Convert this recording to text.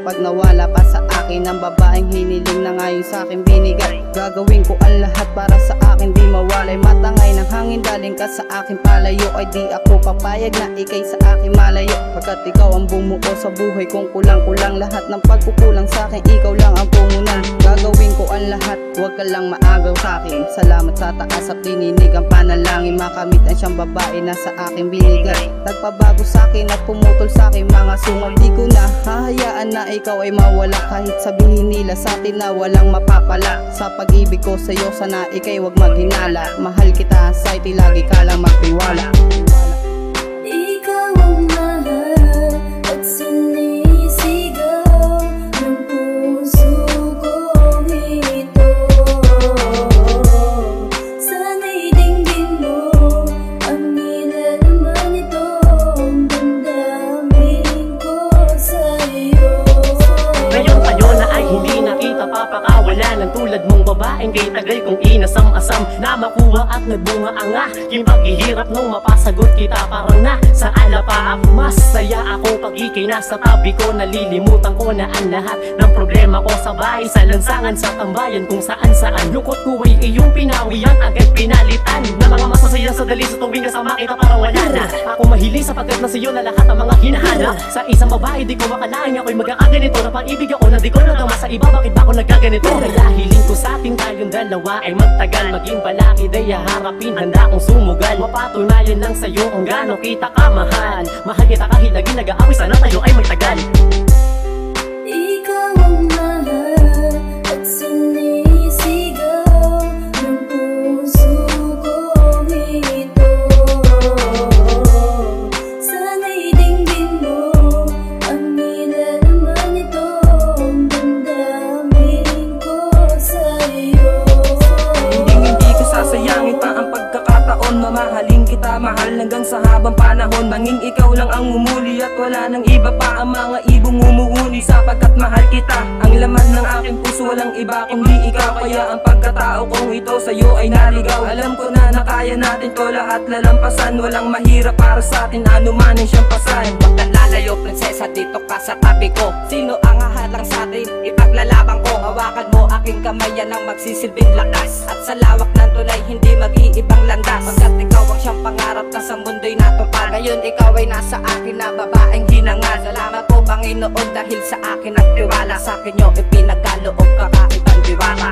kapag nawala pa sa akin ang babaeng hiniling na ngayon sa akin binigay. Gagawin ko ang lahat para sa akin di mawalay. Matangay ng hangin daling ka sa akin palayo, ay di ako papayag na ikay sa akin malayo. Pagkat ikaw ang bumuo sa buhay kong kulang-kulang, lahat ng pagkukulang sa akin ikaw lang ang pungunan. Gagawin ko ang lahat, huwag ka lang maagaw sa akin. Salamat sa taas at dininig ang panalangin, makamit ang siyang babae na sa akin binigay. Nagpabago sa akin at pumutol sa akin mga sungal. Di ko na hahayaan na ikaw ay mawala, kahit sabihin nila sa atin na walang mapapala. Sa pag-ibig ko sa'yo sana ikay wag maghinala. Mahal kita Saiti, lagi ka lang magtiwala. Ikaw ang mahal at sinisigaw ng puso kong ito. Sana'y dinggin mo ang nilalaman nitong damdamin ko sa'yo. Ngayon tayo na ay hindi na kita papakawalan ng tulad mong babaeng kay tagal kong inasam-asam na makuha at nagbunga ang yung paghihirap nung mapasagot kita parang na sa alapa. Masaya ako pag ikay nasa tabi ko, nalilimutan ko na ang lahat ng problema ko sa bahay, sa lansangan, sa tambayan, kung saan-saan. Lungkot ko ay iyong pinawian, agad pinalitan na mga masasaya sa dali sa tuwing kasama kita parang wala na. Ako mahilig sapagkat na sa'yo na lahat ang mga hinahanap. Sa isang babae di ko makalain ako'y magkakaganito, na pag-ibig ako na di ko nadama sa iba, bakit ba ako nagkaganito? Kaya hiling ko sa ating tayong dalawa ay magtagal, maging balakid ay haharapin, handa akong sumugal. Mapatunayan lang sa'yo kung gaano kita kamahal. Mahal kita kahit lagi nag-aaway, sana tayo ay magtagal. Ikaw ang mahal at sinisigaw ng puso kong ito. Sana'y dinggin mo ang nilalaman nitong damdamin ko sa'yo. Hindi ko sasayangin pa ang pagkakataon, mamahalin kita mahal hanggang sa habang panahon. Manging ikaw lang ang umuli at wala nang iba pa ang mga ibong umuuni, sapagkat mahal kita. Ang laman ng aking puso walang iba kundi ikaw, kaya ang pagkatao kong ito sa'yo ay naligaw. Alam ko na nakaya natin to lahat lalampasan, walang mahirap para sa atin anuman ang siyang pasan. Huwag na lalayo prinsesa, dito ka sa tabi ko. Sino ang hahalang sa atin, ipaglalabang ko. Hawakan mo aking kamay, yan ang magsisilbing lakas. At sa lawak ng tulay, hindi mag-iibang landas. Pagkat ikaw ang siyang pangarap na sa mundo'y natupad. Ngayon ikaw ay nasa akin na babaeng hinangad. Salamat po Panginoon dahil sa akin nagtiwala. Sa akin nyo ipinagkaloob kakaibang diwata.